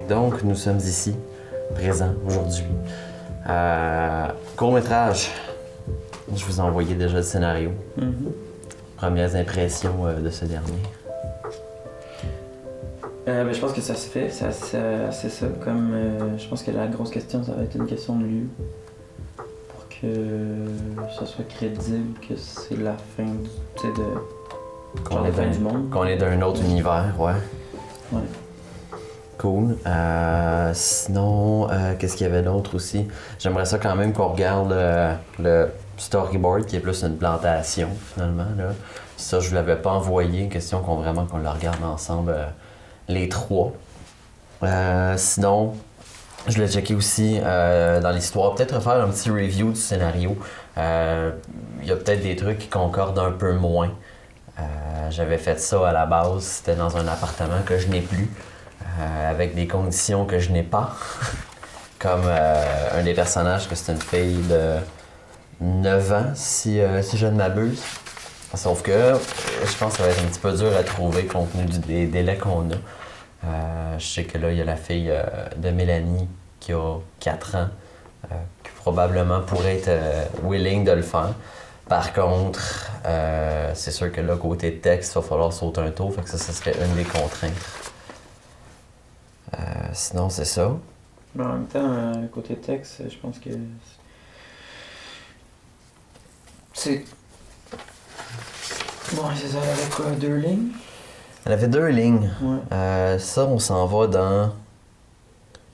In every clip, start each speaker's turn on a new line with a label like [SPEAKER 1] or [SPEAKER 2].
[SPEAKER 1] Donc, nous sommes ici, présents, aujourd'hui. Court-métrage. Je vous ai envoyé déjà le scénario. Premières impressions de ce dernier.
[SPEAKER 2] Je pense que ça se fait, c'est ça. Comme, je pense que la grosse question, ça va être une question de lieu. Pour que ça soit crédible que c'est la fin du monde.
[SPEAKER 1] Qu'on est d'un autre univers, ouais.
[SPEAKER 2] Ouais.
[SPEAKER 1] Cool. Sinon, qu'est-ce qu'il y avait d'autre aussi? J'aimerais ça quand même qu'on regarde le storyboard qui est plus une plantation finalement. Là. Ça, je ne l'avais pas envoyé. Question qu'on le regarde ensemble les trois. Sinon, je l'ai checké aussi dans l'histoire. Peut-être faire un petit review du scénario. Il y a peut-être des trucs qui concordent un peu moins. J'avais fait ça à la base. C'était dans un appartement que je n'ai plus. Avec des conditions que je n'ai pas. Comme un des personnages, que c'est une fille de 9 ans, si je ne m'abuse. Sauf que je pense que ça va être un petit peu dur à trouver compte tenu des délais qu'on a. Je sais que là, il y a la fille de Mélanie qui a 4 ans, qui probablement pourrait être willing de le faire. Par contre, c'est sûr que là, côté texte, il va falloir sauter un tour, fait que ça serait une des contraintes. Sinon, c'est ça.
[SPEAKER 2] Mais en même temps, côté texte, je pense que c'est... Bon, c'est ça, elle avait quoi, 2 lignes?
[SPEAKER 1] Elle avait 2 lignes.
[SPEAKER 2] Ouais.
[SPEAKER 1] Ça, on s'en va dans...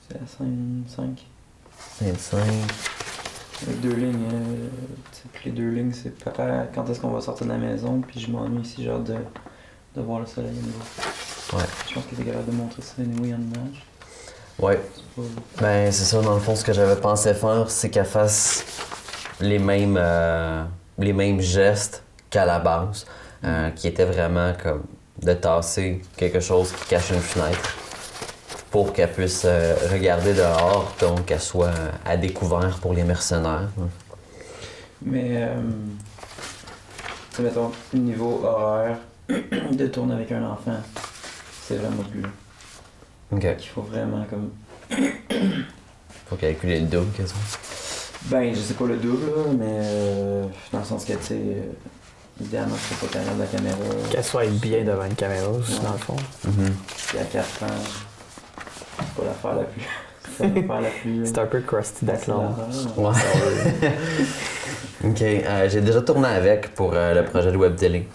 [SPEAKER 2] C'est la scène 5.
[SPEAKER 1] Scène 5.
[SPEAKER 2] Avec 2 lignes, puis les 2 lignes, c'est papa, quand est-ce qu'on va sortir de la maison, puis je m'ennuie ici, genre de voir le soleil à nouveau.
[SPEAKER 1] Ouais.
[SPEAKER 2] Je pense que t'es capable de montrer ça anyway en image.
[SPEAKER 1] Ouais. Ben, c'est ça, dans le fond, ce que j'avais pensé faire, c'est qu'elle fasse les mêmes gestes qu'à la base, qui était vraiment comme de tasser quelque chose qui cache une fenêtre pour qu'elle puisse regarder dehors, donc qu'elle soit à découvert pour les mercenaires.
[SPEAKER 2] Mais, tu sais, mettons, niveau horaire, de tourner avec un enfant, c'est vraiment plus.
[SPEAKER 1] OK.
[SPEAKER 2] Il faut vraiment comme.
[SPEAKER 1] Faut calculer le double, quasiment.
[SPEAKER 2] Ben, je sais pas le double, là, mais dans le sens que, tu sais, idéalement, je sais pas qu'elle regarde la caméra.
[SPEAKER 3] Qu'elle soit bien devant une caméra aussi, dans le fond.
[SPEAKER 2] Puis à 4 ans, c'est pas l'affaire la plus. C'est pas l'affaire la plus.
[SPEAKER 3] C'est un peu crusty d'athlon.
[SPEAKER 1] Ouais. OK. J'ai déjà tourné avec pour le projet de web télé.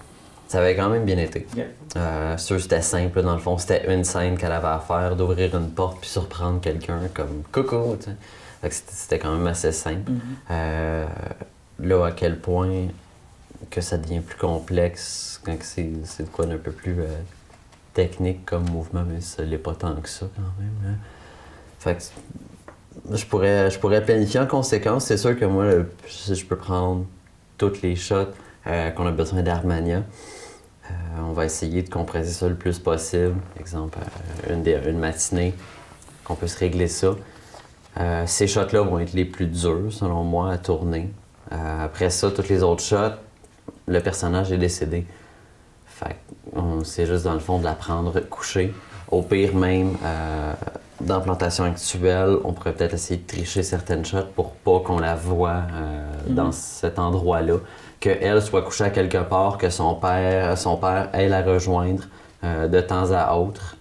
[SPEAKER 1] Ça avait quand même bien été.
[SPEAKER 2] Yeah.
[SPEAKER 1] Sûr, c'était simple, dans le fond. C'était une scène qu'elle avait à faire, d'ouvrir une porte puis surprendre quelqu'un comme « coucou », tu sais. Fait que c'était quand même assez simple. Là, à quel point que ça devient plus complexe quand c'est de quoi d'un peu plus technique comme mouvement, mais ça l'est pas tant que ça quand même. Hein. Fait que je pourrais planifier en conséquence. C'est sûr que moi, je peux prendre toutes les shots qu'on a besoin d'Armania. On va essayer de compresser ça le plus possible. Exemple, une matinée, qu'on peut se régler ça. Ces shots-là vont être les plus durs, selon moi, à tourner. Après ça, toutes les autres shots, le personnage est décédé. Fait c'est juste, dans le fond, de la prendre couchée. Au pire, même, dans Plantation actuelle, on pourrait peut-être essayer de tricher certaines shots pour pas qu'on la voie dans cet endroit-là. Qu'elle soit couchée à quelque part, que son père aille la rejoindre de temps à autre,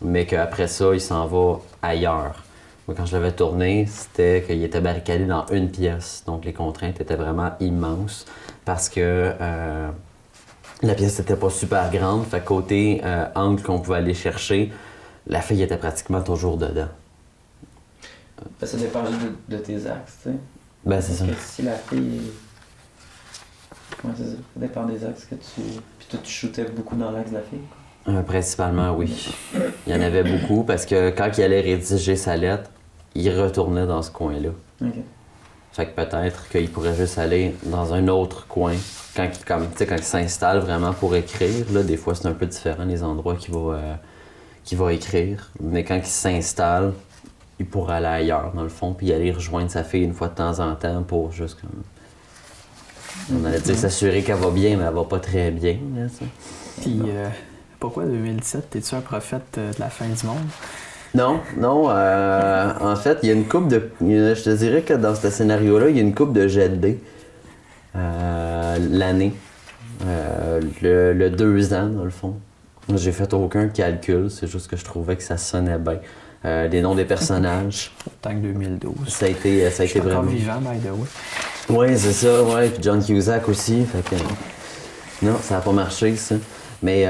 [SPEAKER 1] mais qu'après ça, il s'en va ailleurs. Moi, quand je l'avais tourné, c'était qu'il était barricadé dans une pièce. Donc, les contraintes étaient vraiment immenses parce que la pièce n'était pas super grande. Fait côté angle qu'on pouvait aller chercher, la fille était pratiquement toujours dedans.
[SPEAKER 2] Ça dépend juste de tes axes, tu sais.
[SPEAKER 1] Ben, c'est ça.
[SPEAKER 2] Parce que si la fille... Ouais, c'est ça. Ça dépend des axes que tu... Puis toi, tu shootais beaucoup dans l'axe de la fille?
[SPEAKER 1] Principalement, oui. Il y en avait beaucoup parce que quand il allait rédiger sa lettre, il retournait dans ce coin-là.
[SPEAKER 2] OK.
[SPEAKER 1] Fait que peut-être qu'il pourrait juste aller dans un autre coin. Quand il s'installe vraiment pour écrire, là, des fois, c'est un peu différent les endroits qu'il va écrire. Mais quand il s'installe, il pourrait aller ailleurs, dans le fond, puis aller rejoindre sa fille une fois de temps en temps pour juste comme... On allait dire s'assurer qu'elle va bien, mais elle va pas très bien. Là,
[SPEAKER 3] Puis, pourquoi 2017? T'es-tu un prophète de la fin du monde?
[SPEAKER 1] Non, non. En fait, il y a une coupe de. Je te dirais que dans ce scénario-là, il y a une coupe de jet de dés. L'année. Le 2 ans, dans le fond. J'ai fait aucun calcul, c'est juste que je trouvais que ça sonnait bien. Les noms des personnages.
[SPEAKER 3] Tant que 2012.
[SPEAKER 1] Ça a été
[SPEAKER 3] Je suis encore
[SPEAKER 1] vraiment.
[SPEAKER 3] vivant, by the way.
[SPEAKER 1] Oui, c'est ça, ouais. Puis John Cusack aussi. Fait que. Non, ça n'a pas marché, ça. Mais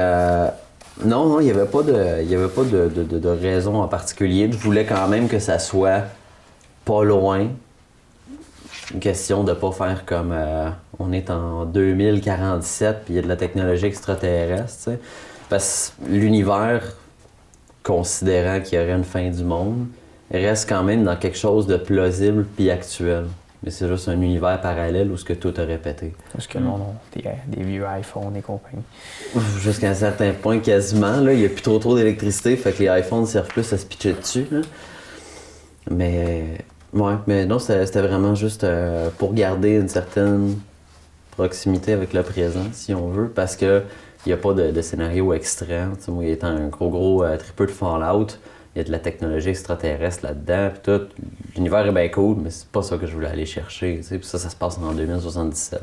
[SPEAKER 1] non, il n'y avait pas de raison en particulier. Je voulais quand même que ça soit pas loin. Une question de pas faire comme on est en 2047 puis il y a de la technologie extraterrestre, tu sais. Parce que l'univers, considérant qu'il y aurait une fin du monde, reste quand même dans quelque chose de plausible puis actuel. Mais c'est juste un univers parallèle où ce que tout a répété.
[SPEAKER 3] Parce que non, des vieux iPhones et compagnie.
[SPEAKER 1] Jusqu'à un certain point, quasiment, là, il n'y a plus trop d'électricité, fait que les iPhones servent plus à se pitcher dessus, là. Mais non, c'était vraiment juste pour garder une certaine proximité avec le présent, si on veut, parce que il n'y a pas de scénario extrême. Tu sais, moi, étant un gros tripeux de Fallout, il y a de la technologie extraterrestre là-dedans, puis tout. L'univers est bien cool, mais c'est pas ça que je voulais aller chercher, tu sais, puis ça se passe en 2077.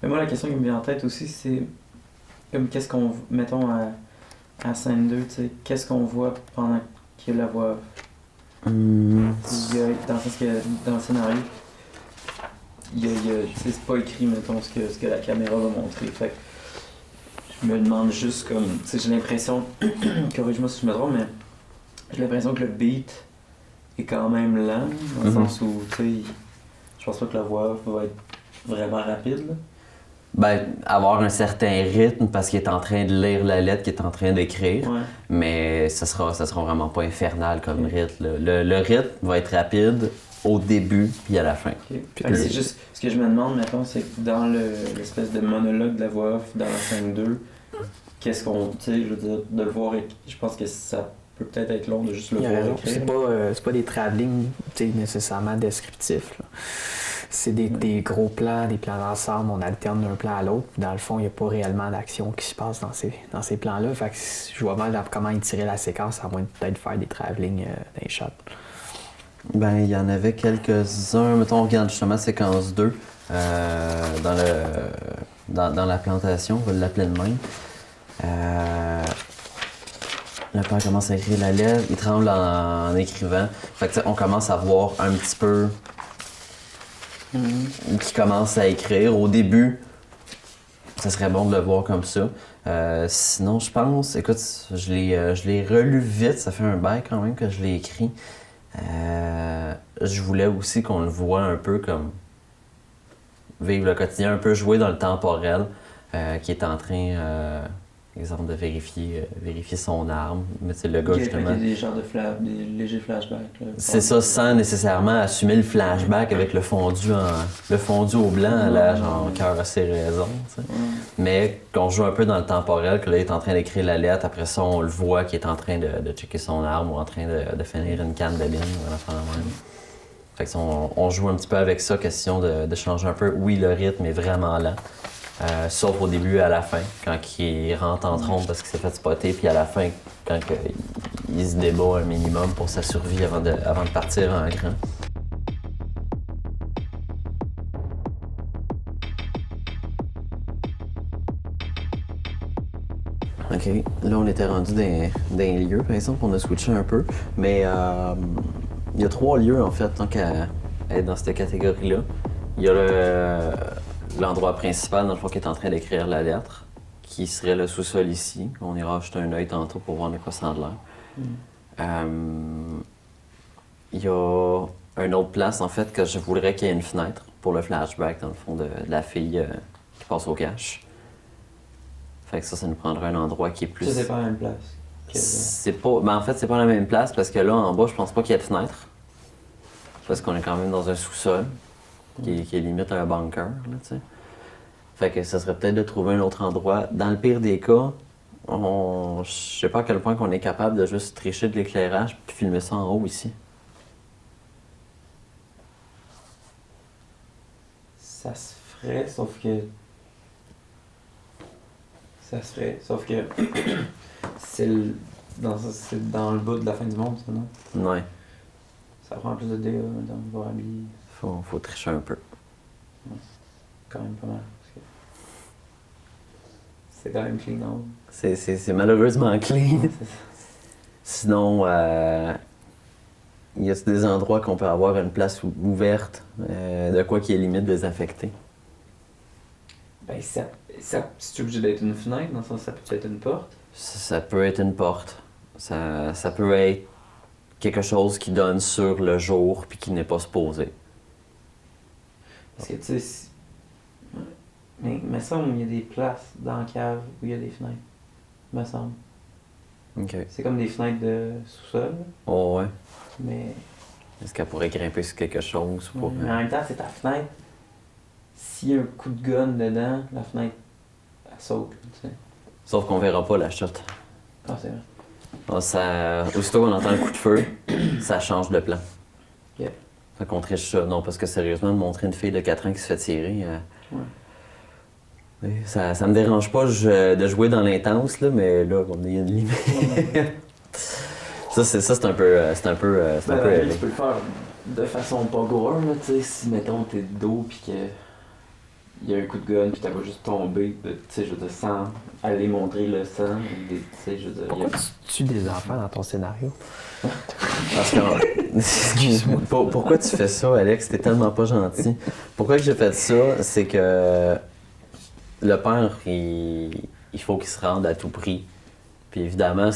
[SPEAKER 2] Mais moi, la question qui me vient en tête aussi, c'est comme qu'est-ce qu'on. Mettons à scène 2, tu sais, qu'est-ce qu'on voit pendant qu'il y a la voix. Il y a, dans le sens que dans le scénario, tu sais, c'est pas écrit, mettons, ce que la caméra va montrer. Fait que je me demande juste comme. Tu sais, j'ai l'impression. Corrige-moi si je me trompe, mais j'ai l'impression que le beat est quand même lent, dans le sens où, tu sais, je pense pas que la voix va être vraiment rapide, là.
[SPEAKER 1] Ben, avoir un certain rythme parce qu'il est en train de lire la lettre qu'il est en train d'écrire,
[SPEAKER 2] Ouais.
[SPEAKER 1] mais ça sera vraiment pas infernal comme rythme, là. Le rythme va être rapide au début puis à la fin.
[SPEAKER 2] Okay. Fait que c'est juste ce que je me demande, mettons, c'est que dans l'espèce de monologue de la voix off dans la scène 2, qu'est-ce qu'on. Tu sais, je veux dire, de le voir, je pense que ça peut peut-être être long de juste le
[SPEAKER 3] Il a
[SPEAKER 2] voir
[SPEAKER 3] raison.
[SPEAKER 2] écrire.
[SPEAKER 3] C'est pas des travelling nécessairement descriptifs, là. C'est des gros plans, des plans d'ensemble, on alterne d'un plan à l'autre. Dans le fond, il n'y a pas réellement d'action qui se passe dans ces plans-là. Fait que je vois mal comment ils tiraient la séquence, à moins de peut-être faire des travelling dans les shots.
[SPEAKER 1] Ben, il y en avait quelques-uns. Mettons, on regarde justement séquence 2 dans la plantation, on va l'appeler de même. Le père commence à écrire la lettre, il tremble en écrivant. Fait que, on commence à voir un petit peu qui commence à écrire. Au début, ça serait bon de le voir comme ça. Sinon, je pense, écoute, je l'ai relu vite, ça fait un bail quand même que je l'ai écrit. Je voulais aussi qu'on le voit un peu comme vivre le quotidien, un peu jouer dans le temporel, qui est en train, exemple, de vérifier son arme. Mais c'est le gars, justement.
[SPEAKER 2] Il y a des genres des légers flashbacks. Là,
[SPEAKER 1] c'est ça, sans nécessairement assumer le flashback avec le fondu au blanc, là, genre cœur a ses raisons. Mais qu'on joue un peu dans le temporel, que là, il est en train d'écrire la lettre, après ça, on le voit qu'il est en train de checker son arme ou en train de finir une canne de bière, même. Fait que on joue un petit peu avec ça, question de changer un peu. Oui, le rythme est vraiment lent. Sauf au début et à la fin, quand il rentre en trompe parce qu'il s'est fait spotter, puis à la fin, quand il se débat un minimum pour sa survie avant de partir en grand. OK, là on était rendu dans les lieux, par exemple, on a switché un peu, mais il y a 3 lieux en fait, tant qu'à être dans cette catégorie-là. Il y a l'endroit principal, dans le fond, qui est en train d'écrire la lettre, qui serait le sous-sol ici. On ira jeter un œil tantôt pour voir de quoi ça a l'air. Il y a une autre place, en fait, que je voudrais qu'il y ait une fenêtre pour le flashback, dans le fond, de la fille qui passe au cash. Fait que ça nous prendrait un endroit qui est plus...
[SPEAKER 2] Ça, c'est pas la même place.
[SPEAKER 1] C'est pas... Ben, en fait, c'est pas la même place, parce que là, en bas, je pense pas qu'il y ait de fenêtre. Parce qu'on est quand même dans un sous-sol. Qui est limite un bunker, là, tu sais. Fait que ça serait peut-être de trouver un autre endroit. Dans le pire des cas, je sais pas à quel point qu'on est capable de juste tricher de l'éclairage puis filmer ça en haut ici.
[SPEAKER 2] Ça se ferait, sauf que... Ça se ferait, sauf que... c'est C'est dans le bout de la fin du monde, ça, non?
[SPEAKER 1] Ouais,
[SPEAKER 2] Ça prend plus de dégâts dans le habiller.
[SPEAKER 1] faut tricher un peu.
[SPEAKER 2] Quand même pas mal. Parce que c'est quand même clean, non?
[SPEAKER 1] C'est malheureusement clean.
[SPEAKER 2] C'est ça.
[SPEAKER 1] Sinon, y a des endroits qu'on peut avoir une place ouverte, de quoi qui est limite désaffecté?
[SPEAKER 2] Ben, c'est obligé d'être une fenêtre, dans le sens ça peut être une porte.
[SPEAKER 1] Ça peut être une porte. Ça peut être quelque chose qui donne sur le jour puis qui n'est pas supposé.
[SPEAKER 2] Parce que, tu sais, ouais. Mais il me semble qu'il y a des places dans la cave où il y a des fenêtres. Il me semble.
[SPEAKER 1] OK.
[SPEAKER 2] C'est comme des fenêtres de sous-sol,
[SPEAKER 1] Oh ouais.
[SPEAKER 2] mais...
[SPEAKER 1] Est-ce qu'elle pourrait grimper sur quelque chose pour...
[SPEAKER 2] Mais en même temps, c'est ta fenêtre. S'il y a un coup de gun dedans, la fenêtre, elle saute, tu sais.
[SPEAKER 1] Sauf qu'on verra pas la shot.
[SPEAKER 2] Ah, c'est vrai.
[SPEAKER 1] Aussitôt qu'on entend un coup de feu, ça change de plan.
[SPEAKER 2] Ok.
[SPEAKER 1] Fait qu'on triche ça. Non, parce que sérieusement, de montrer une fille de 4 ans qui se fait tirer... oui, ça me dérange pas de jouer dans l'intense, là, mais là, on est une limite. c'est un peu élevé.
[SPEAKER 2] Tu peux le faire de façon pas gore, là, tu sais, si mettons t'es de dos pis que il y a un coup de gun pis t'as pas juste tombé, tu sais, je veux dire, sans aller montrer le sang, tu sais, je veux dire...
[SPEAKER 3] Pourquoi tu tues des enfants dans ton scénario?
[SPEAKER 1] Parce que... Excuse-moi. Pourquoi tu fais ça, Alex? T'es tellement pas gentil. Pourquoi que j'ai fait ça, c'est que le père, il faut qu'il se rende à tout prix. Puis évidemment,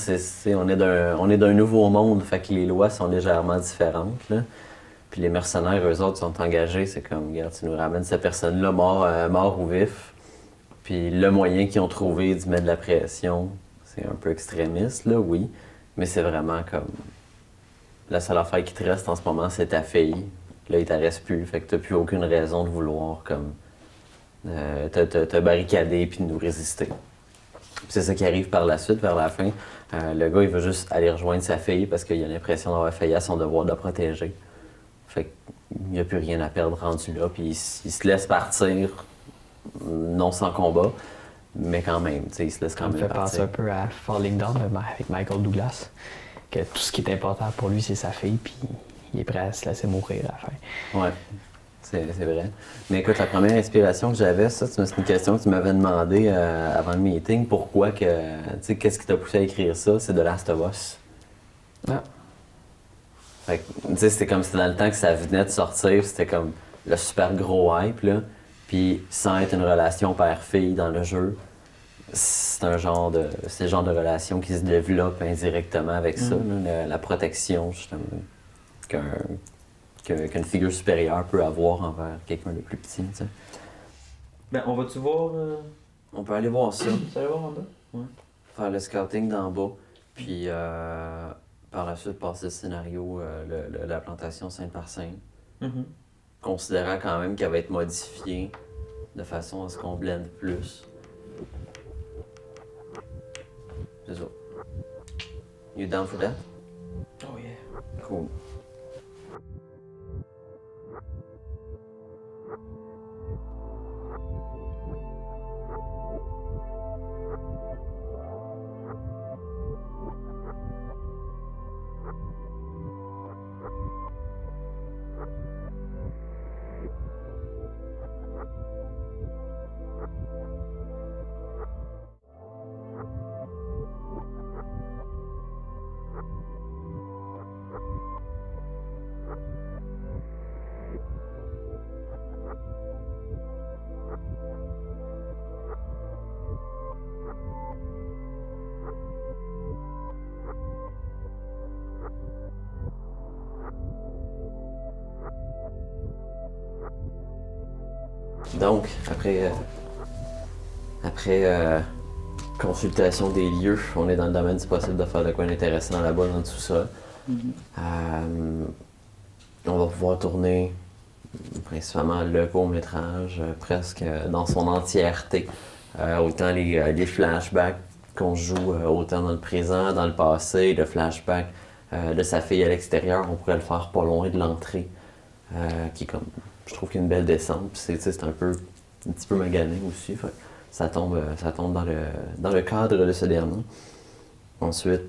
[SPEAKER 1] on est d'un nouveau monde, fait que les lois sont légèrement différentes, là. Puis les mercenaires, eux autres, sont engagés, c'est comme, regarde, tu nous ramènes cette personne-là mort ou vif. Puis le moyen qu'ils ont trouvé d'y mettre de la pression, c'est un peu extrémiste, là, oui. Mais c'est vraiment comme... La seule affaire qui te reste en ce moment, c'est ta fille. Là, il t'en reste plus, fait que t'as plus aucune raison de vouloir, comme... te barricader puis de nous résister. Puis c'est ça qui arrive par la suite, vers la fin. Le gars, il veut juste aller rejoindre sa fille parce qu'il a l'impression d'avoir failli à son devoir de la protéger. Fait qu'il n'y a plus rien à perdre rendu là, puis il se laisse partir, non sans combat, mais quand même, tu sais, il se laisse quand
[SPEAKER 3] Ça me
[SPEAKER 1] même
[SPEAKER 3] fait
[SPEAKER 1] partir.
[SPEAKER 3] penser un peu à Falling Down avec Michael Douglas, que tout ce qui est important pour lui, c'est sa fille, puis il est prêt à se laisser mourir à la fin.
[SPEAKER 1] Ouais, c'est vrai. Mais écoute, la première inspiration que j'avais, c'est une question que tu m'avais demandé avant le meeting. Pourquoi que, tu sais, qu'est-ce qui t'a poussé à écrire ça? C'est The Last of Us.
[SPEAKER 3] Ah.
[SPEAKER 1] Fait que, tu sais, c'était comme c'était dans le temps que ça venait de sortir, c'était comme le super gros hype, là. Puis sans être une relation père-fille dans le jeu, c'est le genre de relation qui se développe indirectement avec ça, là, la protection, justement, qu'une figure supérieure peut avoir envers quelqu'un de plus petit, tu sais.
[SPEAKER 2] Ben, on va-tu voir...
[SPEAKER 1] On peut aller voir ça,
[SPEAKER 2] Tu vas aller voir en bas? Ouais.
[SPEAKER 1] faire le scouting d'en bas, puis par la suite passer le scénario, la plantation scène par scène, considérant quand même qu'elle va être modifiée de façon à ce qu'on blende plus. C'est ça. You down for that?
[SPEAKER 2] Oh yeah.
[SPEAKER 1] Cool. Donc, après consultation des lieux, on est dans le domaine du possible de faire de quoi d'intéressant là-bas dans tout ça. On va pouvoir tourner principalement le court-métrage presque dans son entièreté. Autant les flashbacks qu'on joue autant dans le présent, dans le passé, le flashback de sa fille à l'extérieur, on pourrait le faire pas loin de l'entrée, qui est comme, je trouve qu'il y a une belle descente, puis c'est un petit peu magané aussi, fait, ça tombe dans le cadre de ce dernier. Ensuite,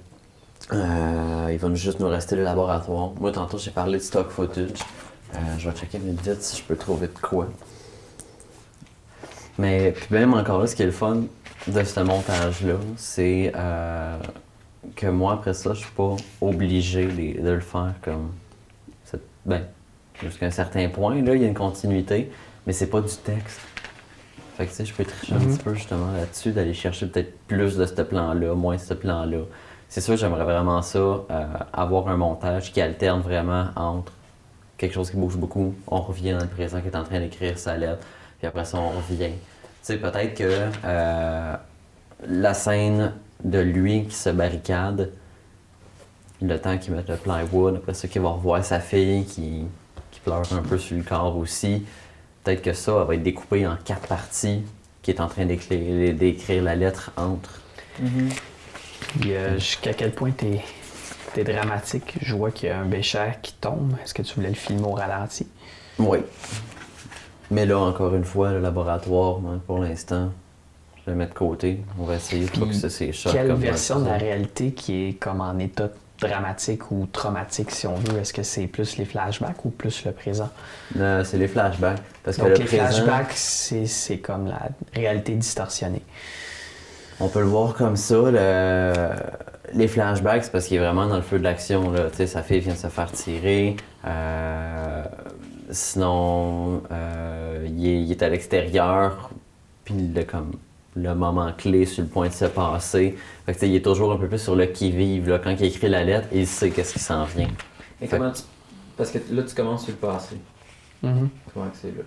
[SPEAKER 1] Il va juste nous rester le laboratoire. Moi, tantôt, j'ai parlé de stock footage. Je vais checker vite si je peux trouver de quoi. Mais puis même encore là, ce qui est le fun de ce montage-là, c'est que moi, après ça, je suis pas obligé de le faire comme... Ben, jusqu'à un certain point, là, il y a une continuité, mais c'est pas du texte. Fait que tu sais, je peux tricher un petit peu justement là-dessus, d'aller chercher peut-être plus de ce plan-là, moins de ce plan-là. C'est sûr, j'aimerais vraiment ça, avoir un montage qui alterne vraiment entre quelque chose qui bouge beaucoup, on revient dans le présent qui est en train d'écrire sa lettre, puis après ça, on revient. Tu sais, peut-être que la scène de lui qui se barricade, le temps qu'il mette le plywood, après ça, qu'il va revoir sa fille qui pleure un peu sur le corps aussi, peut-être que ça va être découpé en 4 parties, qui est en train d'écrire la lettre entre.
[SPEAKER 3] Puis, jusqu'à quel point t'es dramatique? Je vois qu'il y a un bécher qui tombe. Est-ce que tu voulais le filmer au ralenti?
[SPEAKER 1] Oui. Mais là, encore une fois, le laboratoire, moi, pour l'instant, je le mets de côté. On va essayer de pas que ça s'échappe.
[SPEAKER 3] Quelle version de la réalité qui est comme en état dramatique ou traumatique, si on veut? Est-ce que c'est plus les flashbacks ou plus le présent?
[SPEAKER 1] C'est les flashbacks. Parce
[SPEAKER 3] Donc,
[SPEAKER 1] que
[SPEAKER 3] les flashbacks, c'est comme la réalité distorsionnée.
[SPEAKER 1] On peut le voir comme ça. Les flashbacks, c'est parce qu'il est vraiment dans le feu de l'action. Sa fille vient de se faire tirer. Sinon, il est à l'extérieur. Puis le moment clé sur le point de se passer. Fait que, il est toujours un peu plus sur le qui-vive. Là. Quand il écrit la lettre, il sait qu'est-ce qui s'en vient.
[SPEAKER 2] Et comment Parce que là, tu commences sur le passé. Comment que c'est là?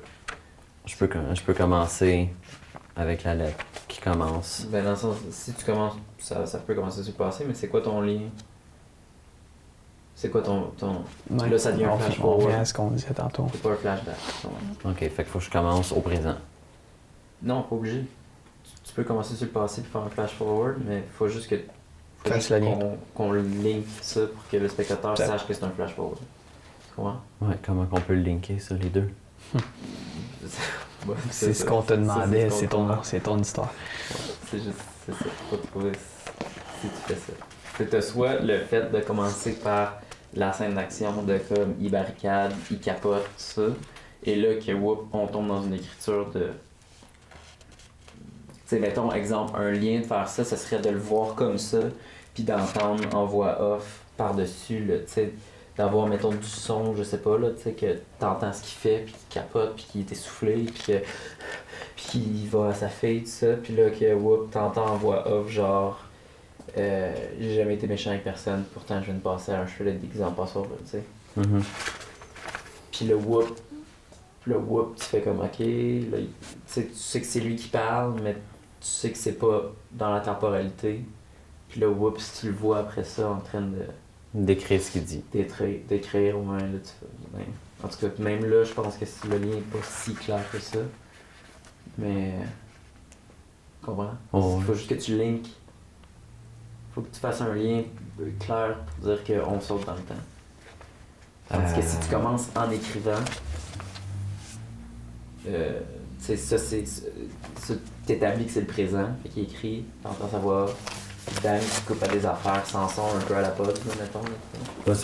[SPEAKER 1] Je peux commencer avec la lettre qui commence.
[SPEAKER 2] Ben dans le sens, si tu commences, ça peut commencer sur le passé, mais c'est quoi ton lien? C'est quoi ton...
[SPEAKER 3] Ouais.
[SPEAKER 2] Là, ça devient un
[SPEAKER 3] On
[SPEAKER 2] flash-forward.
[SPEAKER 3] revient à ce qu'on disait tantôt.
[SPEAKER 2] C'est pas un flashback.
[SPEAKER 1] OK, fait qu'il faut que je commence au présent.
[SPEAKER 2] Non, pas obligé. Tu peux commencer sur le passé et faire un flash-forward, mais il faut juste que...
[SPEAKER 3] Fasse le lien.
[SPEAKER 2] Qu'on link ça pour que le spectateur sache que c'est un flash-forward. Tu comprends?
[SPEAKER 1] Ouais, comment qu'on peut le linker, ça, les deux?
[SPEAKER 2] Ouais,
[SPEAKER 3] C'est ce qu'on te demandait, c'est ton histoire.
[SPEAKER 2] C'est juste, c'est ça. Faut trouver si tu fais ça. C'est que t'as soit le fait de commencer par la scène d'action de comme il barricade, il capote, tout ça, et là que whoop, on tombe dans une écriture de. Tu sais, mettons, exemple, un lien de faire ça, ce serait de le voir comme ça, puis d'entendre en voix off par-dessus, tu sais, d'avoir, mettons, du son, je sais pas, là, tu sais, que t'entends ce qu'il fait, puis qu'il capote, puis qu'il est essoufflé, puis qu'il va à sa fille, tout ça, puis là, que, whoop, t'entends en voix off, genre, j'ai jamais été méchant avec personne, pourtant je viens de passer à un chevet d'exemple passeur, tu sais. Puis le whoop, tu fais comme, ok, là, tu sais que c'est lui qui parle, mais tu sais que c'est pas dans la temporalité. Puis le whoop, si tu le vois après ça en train de...
[SPEAKER 1] D'écrire ce qu'il dit.
[SPEAKER 2] D'écrire, ouais, là, tu fais... Ben, en tout cas, même là, je pense que le lien est pas si clair que ça. Mais... Comprends?
[SPEAKER 1] Oh,
[SPEAKER 2] Faut juste que tu links. Faut que tu fasses un lien clair pour dire qu'on saute dans le temps. Tandis que si tu commences en écrivant, c'est ça, t'établis que c'est le présent, fait qu'il écrit, t'entends sa voix, bang, tu coupes à des affaires sans son, un peu à la pause, mettons.
[SPEAKER 1] Moi,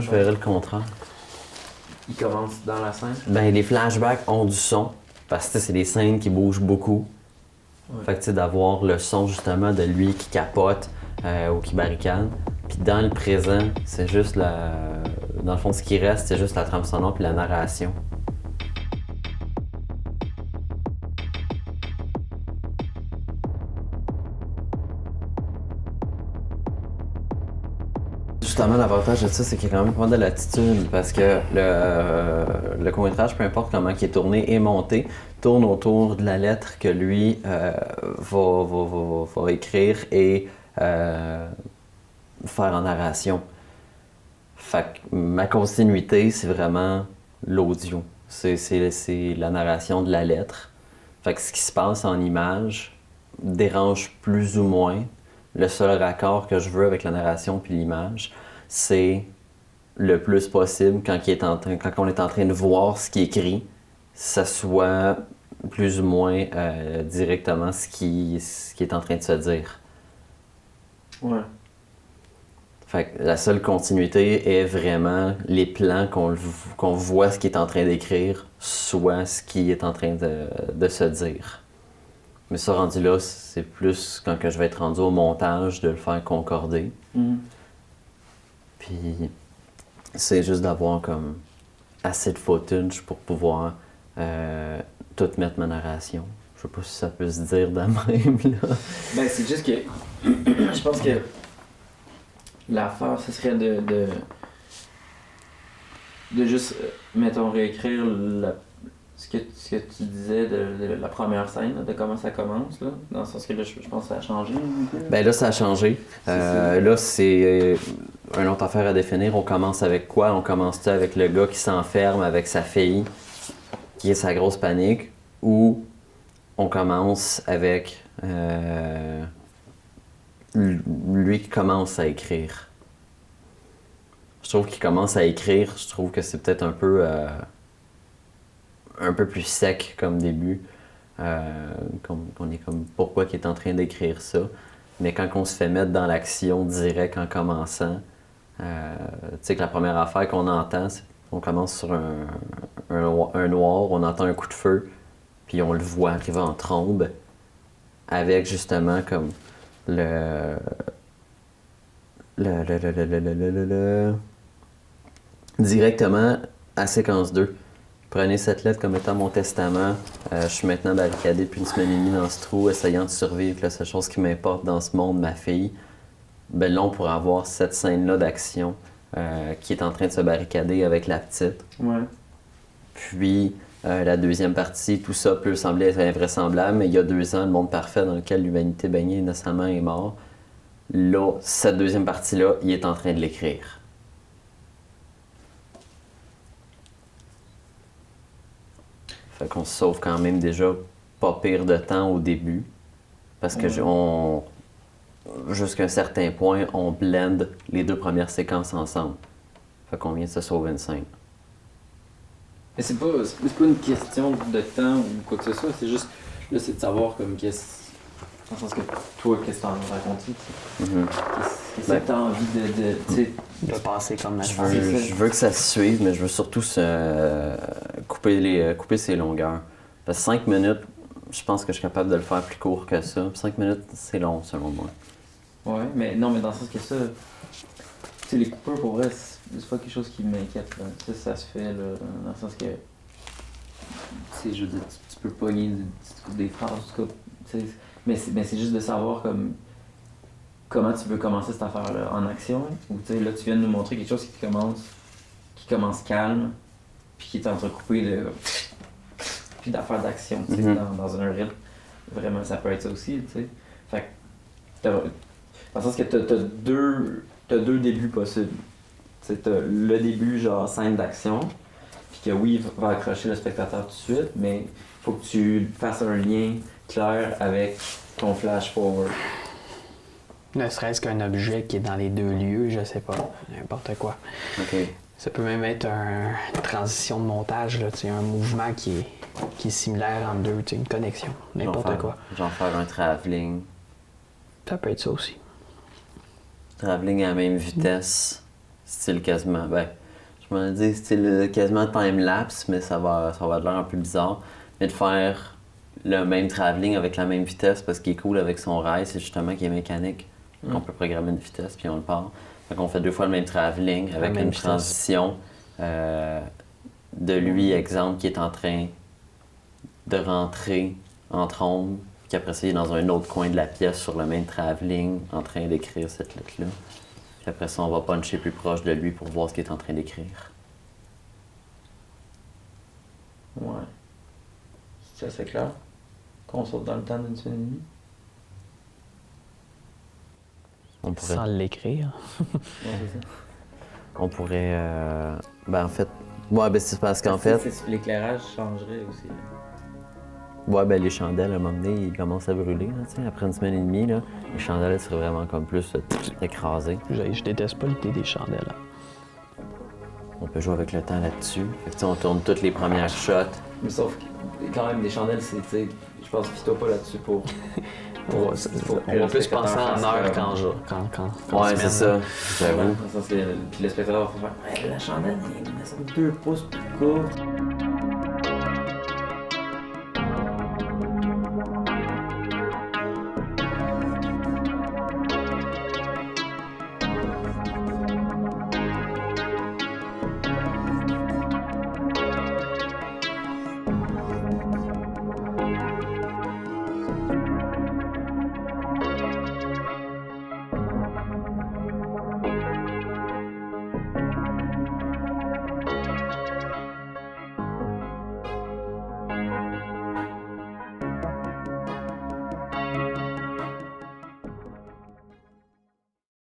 [SPEAKER 1] je verrais le contraire.
[SPEAKER 2] Il commence dans la scène.
[SPEAKER 1] Ben, les flashbacks ont du son, parce que c'est des scènes qui bougent beaucoup.
[SPEAKER 2] Ouais.
[SPEAKER 1] Fait que, tu sais, d'avoir le son, justement, de lui qui capote ou qui barricade. Puis dans le présent, c'est juste dans le fond, ce qui reste, c'est juste la trame sonore puis la narration. Justement, l'avantage de ça, c'est qu'il y a quand même pas de latitude parce que le court-métrage, peu importe comment il est tourné et monté, tourne autour de la lettre que lui va écrire et faire en narration. Fait que ma continuité, c'est vraiment l'audio. C'est la narration de la lettre. Fait que ce qui se passe en image dérange plus ou moins. Le seul raccord que je veux avec la narration puis l'image, c'est le plus possible quand on est en train de voir ce qui est écrit, ça soit plus ou moins directement ce qui est en train de se dire.
[SPEAKER 2] Ouais.
[SPEAKER 1] Fait que la seule continuité est vraiment les plans qu'on voit ce qu'il est en train d'écrire, soit ce qu'il est en train de se dire. Mais ça, rendu là, c'est plus quand que je vais être rendu au montage de le faire concorder. Puis c'est juste d'avoir comme assez de footage pour pouvoir tout mettre ma narration. Je sais pas si ça peut se dire de même, là.
[SPEAKER 2] Ben, c'est juste que je pense que l'affaire, ce serait de juste, mettons, réécrire ce que tu disais de la première scène, là, de comment ça commence, là, dans le sens que là, je pense que ça a changé.
[SPEAKER 1] Ben là, ça a changé. Là, c'est une autre affaire à définir. On commence avec quoi? On commence-tu avec le gars qui s'enferme avec sa fille, qui est sa grosse panique, ou on commence avec lui qui commence à écrire? Je trouve qu'il commence à écrire. Je trouve que c'est peut-être un peu plus sec comme début. On est comme pourquoi qu'il est en train d'écrire ça. Mais quand on se fait mettre dans l'action direct en commençant, tu sais que la première affaire qu'on entend, c'est on commence sur un noir, on entend un coup de feu, puis on le voit arriver en trombe, avec justement comme directement à séquence 2. Prenez cette lettre comme étant mon testament. Je suis maintenant barricadé depuis une semaine et demie dans ce trou, essayant de survivre. La seule chose qui m'importe dans ce monde, ma fille. Ben là, on pourrait avoir cette scène-là d'action qui est en train de se barricader avec la petite.
[SPEAKER 2] Ouais.
[SPEAKER 1] Puis, la deuxième partie, tout ça peut sembler être invraisemblable, mais il y a 2 ans, le monde parfait dans lequel l'humanité baignait innocemment est mort. Là, cette deuxième partie-là, il est en train de l'écrire. Fait qu'on se sauve quand même déjà pas pire de temps au début. Parce que jusqu'à un certain point, on blende les 2 premières séquences ensemble. Fait qu'on vient de se sauver une scène.
[SPEAKER 2] Mais c'est pas une question de temps ou quoi que ce soit, c'est juste, là, c'est de savoir comme qu'est-ce... Dans le sens que toi, qu'est-ce que t'as envie de raconter, qu'est-ce que t'as envie
[SPEAKER 3] de passer comme
[SPEAKER 1] je veux que ça se suive, mais je veux surtout couper ses longueurs. Parce que 5 minutes, je pense que je suis capable de le faire plus court que ça. 5 minutes, c'est long, selon moi.
[SPEAKER 2] Ouais, mais non, mais dans le sens que ça... Tu sais, les coupures, pour vrai, c'est pas quelque chose qui m'inquiète, là. Ça se fait, là, dans le sens que... Tu sais, je veux dire, tu peux pogner des phrases, en tout cas, tu sais... Mais c'est juste de savoir comment tu veux commencer cette affaire-là en action. Ou tu sais, là, tu viens de nous montrer quelque chose qui commence calme, puis qui est entrecoupé puis d'affaires d'action, tu sais, dans un rythme. Vraiment, ça peut être ça aussi, tu sais. Fait que, dans le sens que t'as deux débuts possibles. Tu sais, t'as le début, genre, scène d'action, puis que oui, il va accrocher le spectateur tout de suite, mais faut que tu fasses un lien clair avec ton flash forward.
[SPEAKER 3] Ne serait-ce qu'un objet qui est dans les 2 lieux, je sais pas, n'importe quoi.
[SPEAKER 1] OK.
[SPEAKER 3] Ça peut même être une transition de montage, là, un mouvement qui est similaire entre 2, une connexion, n'importe quoi.
[SPEAKER 1] Genre faire un travelling.
[SPEAKER 3] Ça peut être ça aussi.
[SPEAKER 1] Travelling à la même vitesse, style quasiment, je m'en dis style quasiment time-lapse, mais ça va avoir l'air un peu bizarre. Mais de faire le même travelling avec la même vitesse, parce qu'il est cool avec son rail, c'est justement qu'il est mécanique. On peut programmer une vitesse, puis on le part. Fait qu'on fait 2 fois le même travelling avec une transition de lui, exemple, qui est en train de rentrer en trombe, puis après ça, il est dans un autre coin de la pièce sur le même travelling, en train d'écrire cette lettre-là. Puis après ça, on va puncher plus proche de lui pour voir ce qu'il est en train d'écrire.
[SPEAKER 2] Ouais. C'est assez clair? Qu'on saute dans le temps d'une semaine et demie?
[SPEAKER 1] On pourrait...
[SPEAKER 3] Sans l'écrire.
[SPEAKER 2] Ouais, c'est ça.
[SPEAKER 1] On pourrait... en fait... Ouais, c'est parce qu'en fait...
[SPEAKER 2] L'éclairage changerait aussi.
[SPEAKER 1] Ouais, les chandelles, à un moment donné, ils commencent à brûler, là, après une semaine et demie, là. Les chandelles, elles seraient vraiment comme plus écrasées.
[SPEAKER 3] Je déteste pas l'idée des chandelles.
[SPEAKER 1] On peut jouer avec le temps là-dessus. Fait que, on tourne toutes les premières shots.
[SPEAKER 2] Mais sauf que, quand même, des chandelles, c'est, tu sais, je pense, pis-toi pas là-dessus pour...
[SPEAKER 3] On va plus penser en heure qu'en
[SPEAKER 1] Ouais, c'est ça, j'avoue.
[SPEAKER 2] Dans le sens que le spectateur va faire la chandelle, elle me semble 2 pouces plus courte.